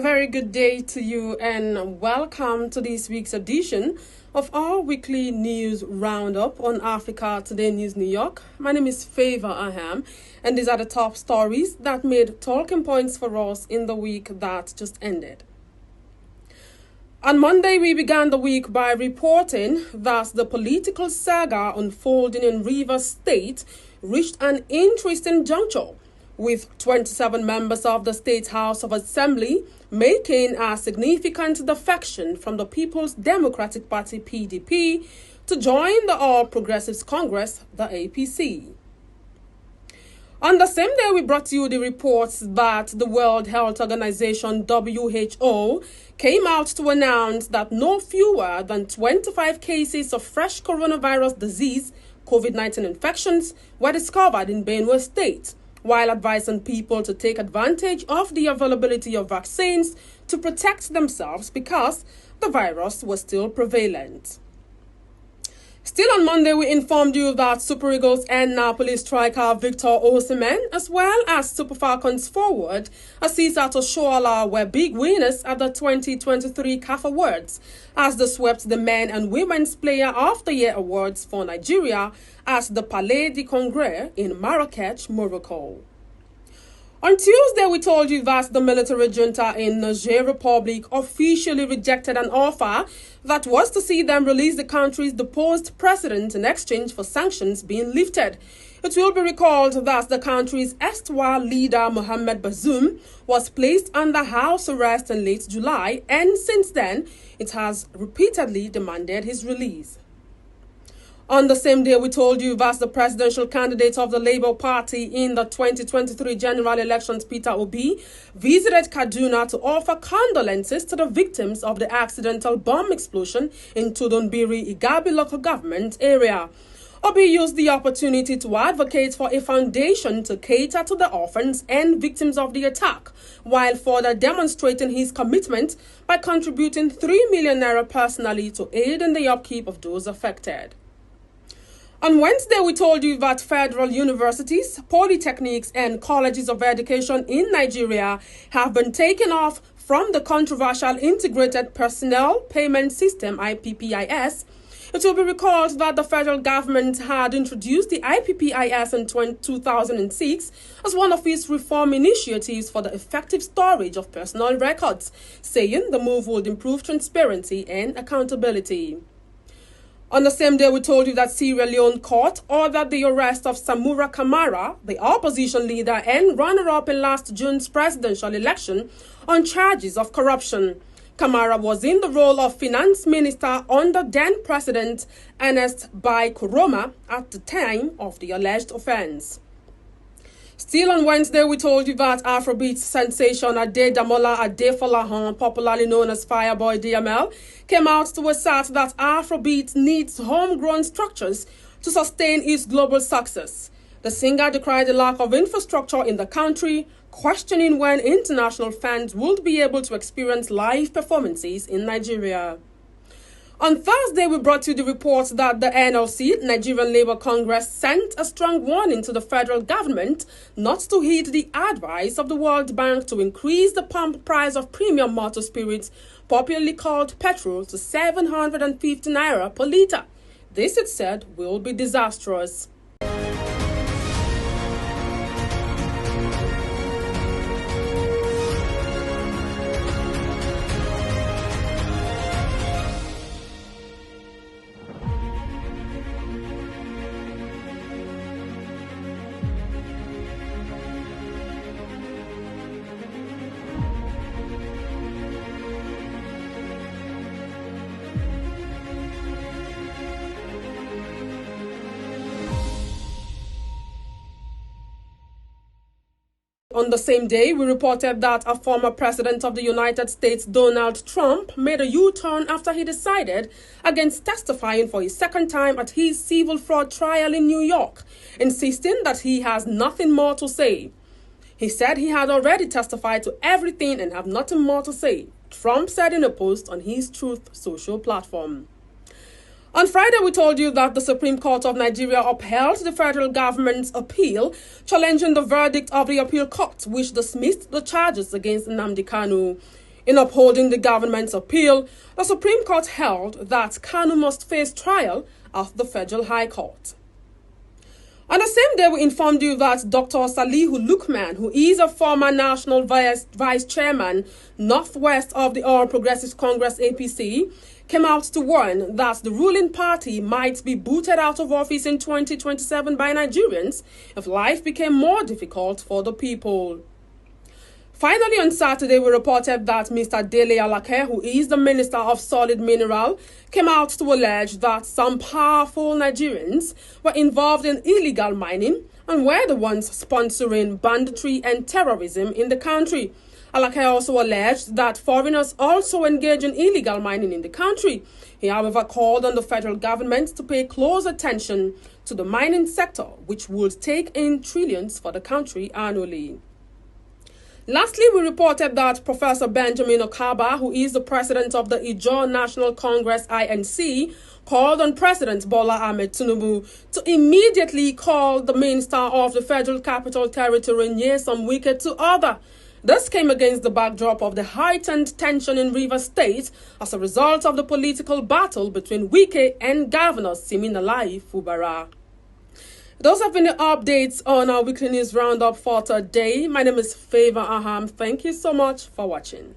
very good day to you and welcome to this week's edition of our weekly news roundup on Africa Today News New York. My name is Favor Aham, and these are the top stories that made talking points for us in the week that just ended. On Monday, we began the week by reporting that the political saga unfolding in Rivers State reached an interesting juncture, with 27 members of the State House of Assembly making a significant defection from the People's Democratic Party (PDP) to join the All Progressives Congress, the APC. On the same day, we brought you the reports that the World Health Organization (WHO) came out to announce that no fewer than 25 cases of fresh coronavirus disease, COVID-19 infections, were discovered in Benue State, while advising people to take advantage of the availability of vaccines to protect themselves because the virus was still prevalent. Still on Monday, we informed you that Super Eagles and Napoli striker Victor Osimhen, as well as Super Falcons forward Asisa Toshoala, were big winners at the 2023 CAF Awards as they swept the Men and Women's Player of the Year Awards for Nigeria at the Palais du Congrès in Marrakech, Morocco. On Tuesday, we told you that the military junta in Niger Republic officially rejected an offer that was to see them release the country's deposed president in exchange for sanctions being lifted. It will be recalled that the country's erstwhile leader, Mohamed Bazoum, was placed under house arrest in late July, and since then, it has repeatedly demanded his release. On the same day, we told you that the presidential candidate of the Labour Party in the 2023 general elections, Peter Obi, visited Kaduna to offer condolences to the victims of the accidental bomb explosion in Tudunbiri, Igabi local government area. Obi used the opportunity to advocate for a foundation to cater to the orphans and victims of the attack, while further demonstrating his commitment by contributing 3 million naira personally to aid in the upkeep of those affected. On Wednesday, we told you that federal universities, polytechnics, and colleges of education in Nigeria have been taken off from the controversial Integrated Personnel Payment System (IPPIS). It will be recalled that the federal government had introduced the IPPIS in 2006 as one of its reform initiatives for the effective storage of personal records, saying the move would improve transparency and accountability. On the same day, we told you that Sierra Leone court ordered the arrest of Samura Kamara, the opposition leader and runner-up in last June's presidential election, on charges of corruption. Kamara was in the role of finance minister under then-president Ernest Bai Koroma at the time of the alleged offense. Still on Wednesday, we told you that Afrobeat sensation Adedamola Adefolahan, popularly known as Fireboy DML, came out to assert that Afrobeat needs homegrown structures to sustain its global success. The singer decried the lack of infrastructure in the country, questioning when international fans would be able to experience live performances in Nigeria. On Thursday, we brought you the report that the NLC, Nigerian Labour Congress, sent a strong warning to the federal government not to heed the advice of the World Bank to increase the pump price of premium motor spirits, popularly called petrol, to 750 naira per litre. This, it said, will be disastrous. On the same day, we reported that a former president of the United States, Donald Trump, made a U-turn after he decided against testifying for a second time at his civil fraud trial in New York, insisting that he has nothing more to say. He said he had already testified to everything and have nothing more to say, Trump said in a post on his Truth Social platform. On Friday, we told you that the Supreme Court of Nigeria upheld the federal government's appeal, challenging the verdict of the appeal court, which dismissed the charges against Nnamdi Kanu. In upholding the government's appeal, the Supreme Court held that Kanu must face trial at the Federal High Court. On the same day, we informed you that Dr. Salihu Lukman, who is a former national vice chairman northwest of the All Progressives Congress APC, came out to warn that the ruling party might be booted out of office in 2027 by Nigerians if life became more difficult for the people. Finally, on Saturday, we reported that Mr. Dele Alake, who is the Minister of Solid Mineral, came out to allege that some powerful Nigerians were involved in illegal mining and were the ones sponsoring banditry and terrorism in the country. Alake also alleged that foreigners also engage in illegal mining in the country. He, however, called on the federal government to pay close attention to the mining sector, which would take in trillions for the country annually. Lastly, we reported that Professor Benjamin Okaba, who is the president of the Ijaw National Congress INC, called on President Bola Ahmed Tinubu to immediately call the Minister of the Federal Capital Territory, Nyesom Wike, to order. This came against the backdrop of the heightened tension in Rivers State as a result of the political battle between Wike and Governor Siminalayi Fubara. Those have been the updates on our weekly news roundup for today. My name is Favor Aham. Thank you so much for watching.